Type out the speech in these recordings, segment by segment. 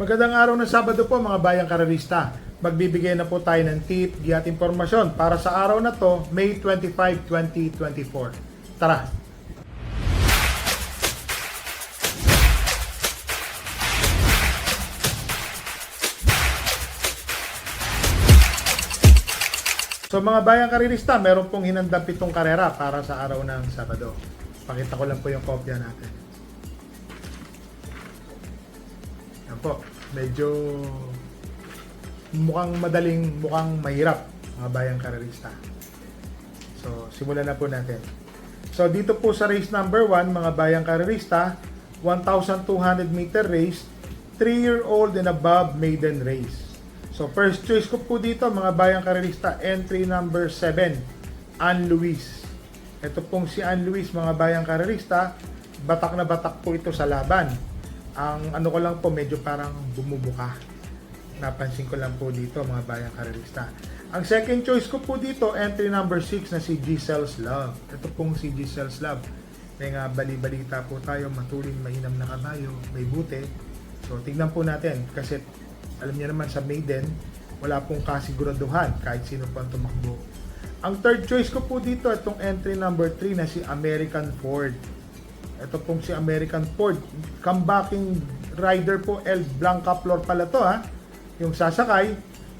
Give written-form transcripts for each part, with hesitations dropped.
Magandang araw ng Sabado po mga bayang karerista. Magbibigay na po tayo ng tip, giat impormasyon para sa araw na to, May 25, 2024. Tara! So mga bayang karerista, meron pong hinandang 7 karera para sa araw ng Sabado. Pakita ko lang po yung kopya natin. Yan po, medyo mukhang mahirap mga bayang karerista. So, simulan na po natin. So, dito po sa race number 1, mga bayang karerista, 1,200 meter race, 3-year-old and above maiden race. So, first choice ko po dito, mga bayang karerista, entry number 7, Ann Luis. Ito pong si Ann Luis, mga bayang karerista, batak na batak po ito sa laban. Ang ano ko lang po, medyo parang bumubuka. Napansin ko lang po dito, mga bayang karerista. Ang second choice ko po dito, entry number 6 na si Giselle's Love. Ito pong si Giselle's Love. May nga bali-balita po tayo, matuling mainam na kabayo, may buti. So, tignan po natin. Kasi, alam niyo naman sa maiden, wala pong kasiguraduhan kahit sino po ang tumakbo. Ang third choice ko po dito, itong entry number 3 na si American Ford. Ito pong si American Ford. Comebacking rider po, El Blanca Flor pala to ha. Yung sasakay.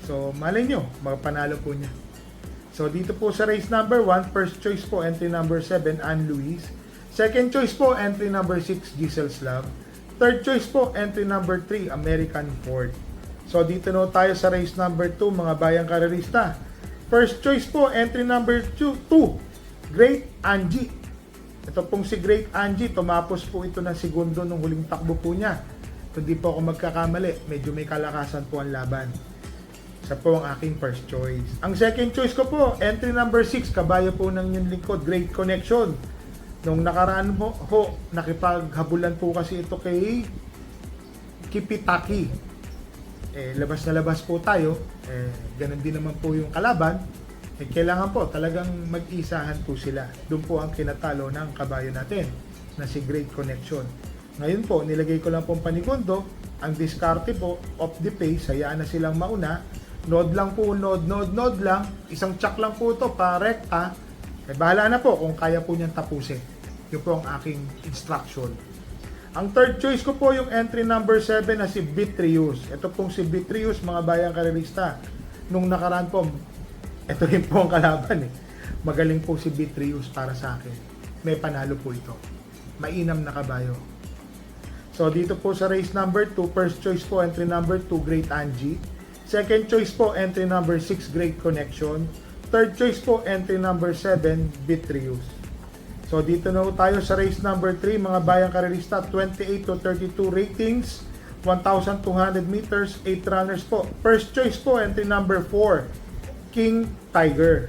So, malay nyo, magpanalo po niya. So, dito po sa race number 1, first choice po, entry number 7, Ann Luis. Second choice po, entry number 6, Giselle's Love. Third choice po, entry number 3, American Ford. So, dito na tayo sa race number 2, mga bayang karerista. First choice po, entry number 2, Great Angie. Ito pong si Great Angie, tumapos po ito ng segundo nung huling takbo po niya. Hindi po ako magkakamali, medyo may kalakasan po ang laban. Isa po ang aking first choice. Ang second choice ko po, entry number 6, kabayo po ng yung lingkod, Great Connection. Nung nakaraan ho, nakipaghabulan po kasi ito kay Kipitaki. Labas na labas po tayo. Ganun din naman po yung kalaban. Kailangan po talagang mag-isahan po sila. Doon po ang kinatalo ng kabayo natin na si Great Connection. Ngayon po, nilagay ko lang pong panigundo. Ang diskarte po, off the pace, hayaan na silang mauna. Nod lang po, nod lang. Isang check lang po ito, pa-rekta. Bahala na po kung kaya po niyang tapusin. Yun po ang aking instruction. Ang third choice ko po yung entry number 7 na si Vitrius. Ito pong si Vitrius, mga bayang karerista. Nung nakaraan po, ito rin po ang kalaban eh. Magaling po si Vitrius para sa akin. May panalo po ito. Mainam na kabayo. So dito po sa race number 2, first choice po entry number 2, Great Angie. Second choice po entry number 6, Great Connection. Third choice po entry number 7, Vitrius. So dito na tayo sa race number 3, mga bayang karerista, 28 to 32 ratings, 1,200 meters, 8 runners po. First choice po entry number 4, King Tiger.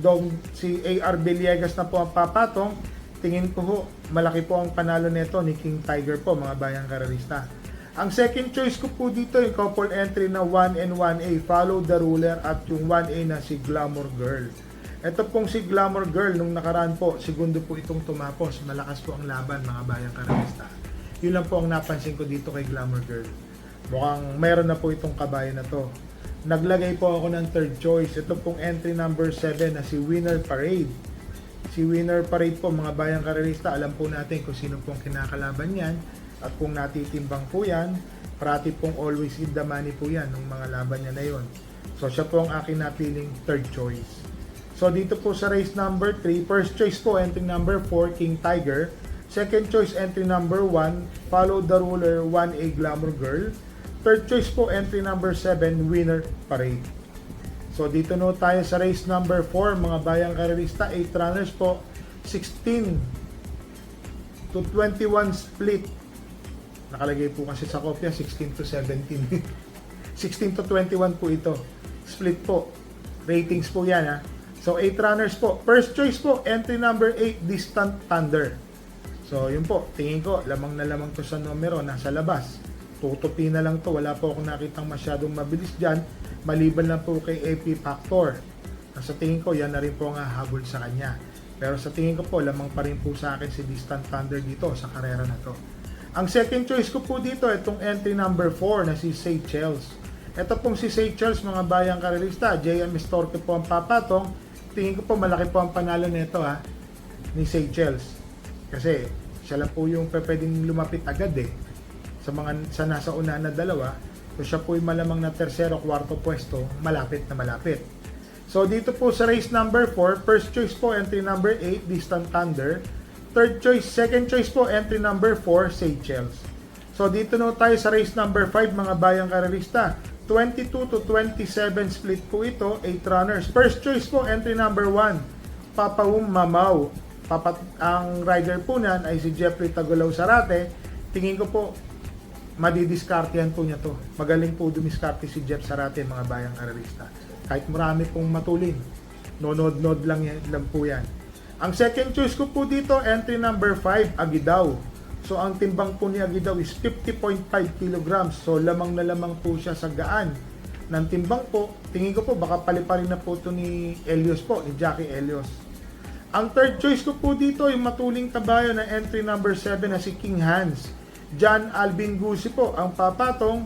Dong si A.R. Villegas na po ang papatong. Tingin ko ho, malaki po ang panalo nito ni King Tiger po, mga bayang karerista. Ang second choice ko po dito, yung couple entry na 1 and 1A, Follow the Ruler, at yung 1A na si Glamour Girl. Ito pong si Glamour Girl, nung nakaraan po, segundo po itong tumapos. Malakas po ang laban, mga bayang karerista. Yun lang po ang napansin ko dito kay Glamour Girl. Mukhang mayroon na po itong kabayo na to. Naglagay po ako ng third choice. Ito pong entry number 7 na si Winner Parade. Si Winner Parade po, mga bayang karerista, alam po natin kung sino pong kinakalaban yan. At kung natitimbang po yan, parati pong always in the money po yan ng mga laban niya na yon. So siya po ang aking napiling third choice. So dito po sa race number 3, first choice po entry number 4, King Tiger. Second choice entry number 1, Follow the Ruler, 1A, Glamour Girl. Third choice po, entry number 7, Winner Parade. So, dito na tayo sa race number 4, mga bayang karerista, 8 runners po, 16 to 21 split. Nakalagay po kasi sa kopya, 16 to 17. 16 to 21 po ito. Split po. Ratings po yan ha. So, 8 runners po. First choice po, entry number 8, Distant Thunder. So, yun po. Tingin ko, lamang na lamang to sa numero, nasa labas. Tutupi na lang to, wala po akong nakitang masyadong mabilis dyan, maliban lang po kay AP Factor. Sa tingin ko, yan na rin po ang habol sa kanya. Pero sa tingin ko po, lamang pa rin po sa akin si Distant Thunder dito sa karera na to. Ang second choice ko po dito, itong entry number 4 na si Seychelles. Ito pong si Seychelles, mga bayang karerista, JM Estorque po ang papatong. Tingin ko po malaki po ang panalo nito ni Seychelles. Kasi siya lang po yung pwedeng lumapit agad sa nasa una na dalawa. So siya po yung malamang na tersero, kwarto pwesto, malapit na malapit. So dito po sa race number 4, first choice po entry number 8, Distant Thunder. Second choice po entry number 4, Seychelles. So dito na tayo sa race number 5, mga bayang karerista. 22 to 27 split po ito, 8 runners. First choice po entry number 1, Papaum Mamaw. Ang rider po niyan ay si Jeffrey Tagulaw Sarate. Tingin ko po madidiskartehan po niya to. Magaling po dumiskarte si Jeff Sarate, mga bayang karerista. Kahit marami pong matulin, nonod-nod lang po yan. Ang second choice ko po dito, entry number 5, Agidaw. So ang timbang po ni Agidaw is 50.5 kilograms. So lamang na lamang po siya sa gaan ng timbang po. Tingin ko po baka paliparin na po ito ni Elios po, ni Jackie Elios. Ang third choice ko po dito, yung matuling kabayo na entry number 7 na si King Hans. John Alvin Gusi po ang papatong.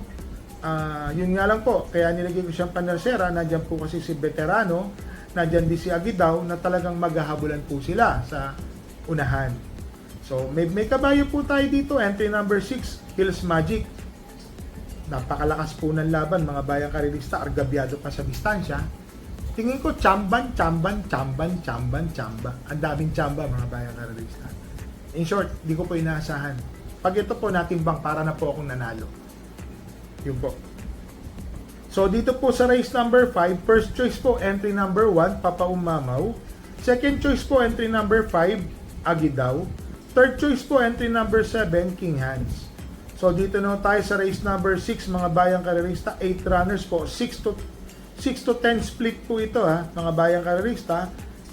Yun nga lang po, kaya nilagay ko siyang panersera. Nandiyan po kasi si Veterano, nandiyan din si Agidaw na talagang maghahabulan po sila sa unahan. So may kabayo po tayo dito, entry number 6, Hills Magic. Napakalakas po ng laban, mga bayang karerista, argabyado pa sa distansya. Tingin ko chamba. Ang daming chamba, mga bayang karerista. In short, di ko po inaasahan. Pag ito po natimbang, para na po akong nanalo. Yun po. So dito po sa race number 5, first choice po entry number 1, Papaum Mamaw. Second choice po entry number 5, Agidaw. Third choice po entry number 7, King Hans. So dito na tayo sa race number 6, mga bayang karerista, 8 runners po, 6 to 10 split po ito mga bayang karerista.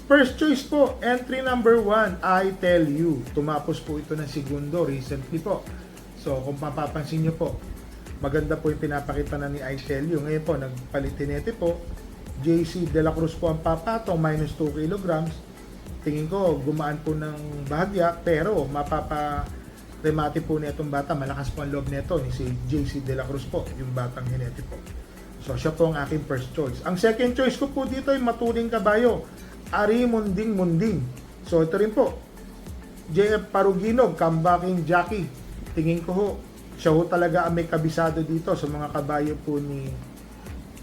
First choice po, entry number 1, I Tell You. Tumapos po ito ng segundo recently po. So kung mapapansin nyo po, maganda po yung pinapakita na ni I Tell You. Ngayon po, nagpalitinete po. JC De La Cruz po ang papatong, minus 2 kilograms. Tingin ko, gumaan po ng bahagya, pero mapapa-remate po na itong bata. Malakas po ang loob nito ni si JC De La Cruz po, yung batang hinete po. So siya po ang aking first choice. Ang second choice ko po dito ay matuling kabayo, Ari Munding. So ito rin po, JF Paruginog, comebacking jockey. Tingin ko ho, siya ho talaga ang may kabisado dito sa mga kabayo po ni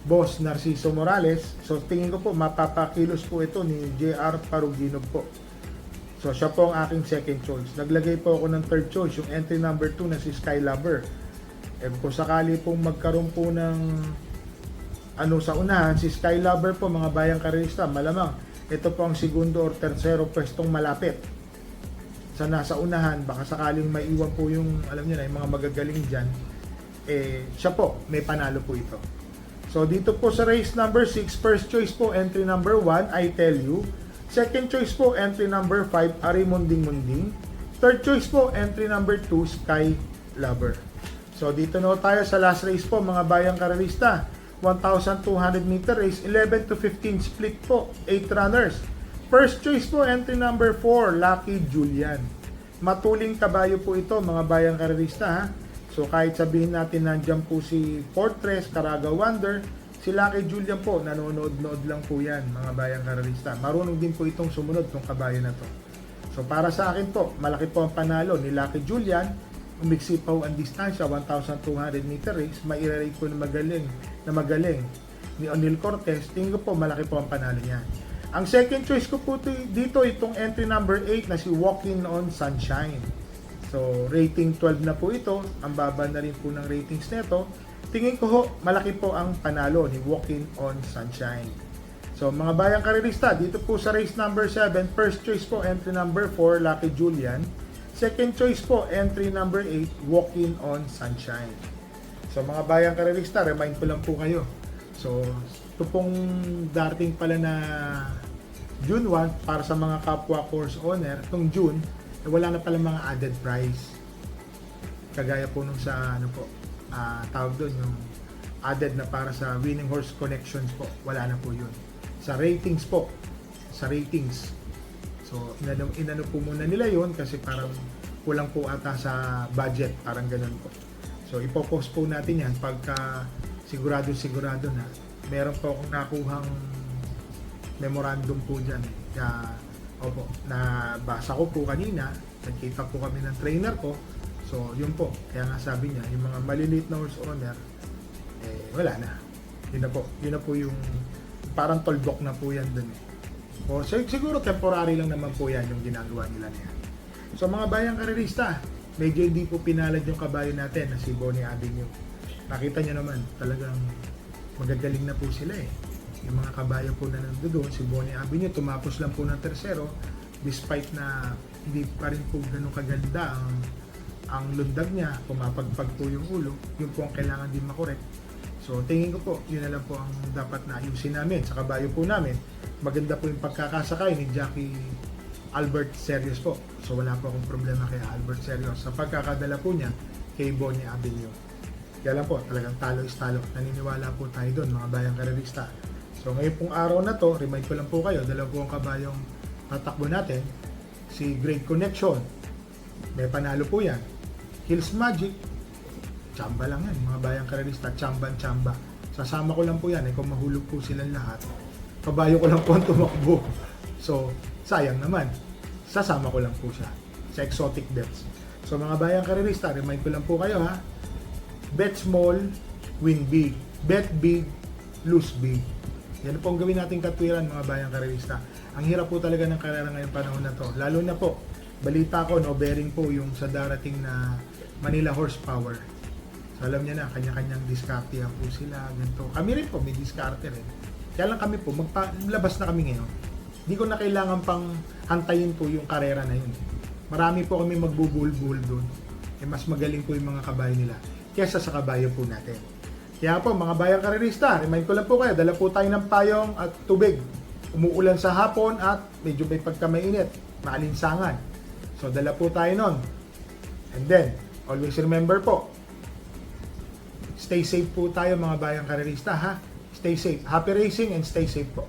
Boss Narciso Morales. So tingin ko po mapapakilos po ito ni JR Paruginog po. So siya po ang aking second choice. Naglagay po ako ng third choice, yung entry number 2 na si Sky Lover. Kung sakali pong magkaroon po ng sa unahan, si Sky Lover po, mga bayang karerista, malamang ito po ang segundo or tersero pwestong malapit sa nasa unahan. Baka sakaling maiwan po yung, alam niyo na, yung mga magagaling dyan, siya po, may panalo po ito. So dito po sa race number 6, first choice po entry number 1, I Tell You. Second choice po entry number 5, Ari Munding. Third choice po entry number 2, Sky Lover. So dito na tayo sa last race po, mga bayang karerista. 1,200 meter race, 11 to 15 split po, 8 runners. First choice po, entry number 4, Lucky Julian. Matuling kabayo po ito, mga bayang karerista So kahit sabihin natin nandiyan po si Fortress, Caraga Wonder, si Lucky Julian po, nanonood-nood lang po yan, mga bayang karerista. Marunong din po itong sumunod ng kabayo na to. So para sa akin po, malaki po ang panalo ni Lucky Julian. Umiksi pa ang distansya, 1,200 meter race, mairarate po na magaling ni O'Neal Cortez. Tingin ko po malaki po ang panalo niya. Ang second choice ko po dito, itong entry number 8 na si Walking on Sunshine. So rating 12 na po ito, ang baba na rin po ng ratings nito. Tingin ko ho, malaki po ang panalo ni Walking on Sunshine. So mga bayang karerista, dito po sa race number 7, first choice po entry number 4, Lucky Julian. Second choice po, entry number 8, Walking on Sunshine. So mga bayang karerista, remind ko lang po kayo. So ito pong dating pala na June 1 para sa mga kapwa course owner. Itong June, wala na pala mga added price. Kagaya po nung sa tawag doon, yung added na para sa Winning Horse Connections po. Wala na po yun. Sa ratings po. So inano po muna nila yun kasi parang kulang po ata sa budget, parang ganun po. So ipopost po natin yan pagka sigurado na. Meron po akong nakuhang memorandum po dyan. Kaya, opo, nabasa ko po kanina, nagkita po kami ng trainer ko. So yun po, kaya nga sabi niya, yung mga maliliit na horse owner, wala na. Yun na po yung parang toldok na po yan dun. O siguro temporary lang naman po yan yung ginagawa nila niya. So mga bayang karerista, medyo hindi po pinalad yung kabayo natin na si Bonnie Avenue. Nakita nyo naman, talagang magagaling na po sila eh. Yung mga kabayo po na nandoon, si Bonnie Avenue, tumapos lang po ng tercero, despite na hindi pa rin po ganun kaganda ang lundag niya, pumapagpag po yung ulo, yun po ang kailangan din makorek. So tingin ko po, yun na lang po ang dapat na ayusin namin sa kabayo po namin. Maganda po yung pagkakasakay ni Jackie Albert Serios po. So wala po akong problema kay Albert Serios sa pagkakadala po niya kay Bonnie Avenue. Kaya lang po, talagang talo is talo. Naniniwala po tayo doon, mga bayang karerista. So ngayon pong araw na to, remind ko lang po kayo, dalawa po ang kabayong tatakbo natin. Si Great Connection, may panalo po yan. Hills Magic, tsamba lang yan, mga bayang karerista, tsamba. Sasama ko lang po yan, kung mahulog po silang lahat, kabayo ko lang po ang tumakbo. So, sayang naman. Sasama ko lang po siya sa exotic bets. So mga bayang karerista, remind ko lang po kayo ha. Bet small, win big. Bet big, lose big. Yan po ang gawin nating katwiran mga bayang karerista. Ang hirap po talaga ng karera ngayong panahon na to. Lalo na po, balita ko no, bearing po yung sa darating na Manila Horsepower. So alam niya na, kanya-kanyang diskarte po sila. Ganito. Kami rin po, may diskarte rin. Kaya lang kami po, labas na kami ngayon. Hindi ko na kailangan pang hantayin po yung karera na yun. Marami po kami magbubul-bul doon. Mas magaling po yung mga kabayo nila kesa sa kabayo po natin. Kaya po, mga bayang karerista, remind ko lang po kayo, dala po tayo ng payong at tubig. Umuulan sa hapon at medyo may pagkamainit, maalinsangan. So, dala po tayo nun. And then, always remember po, stay safe po tayo mga bayang karerista ha. Stay safe. Happy racing and stay safe po.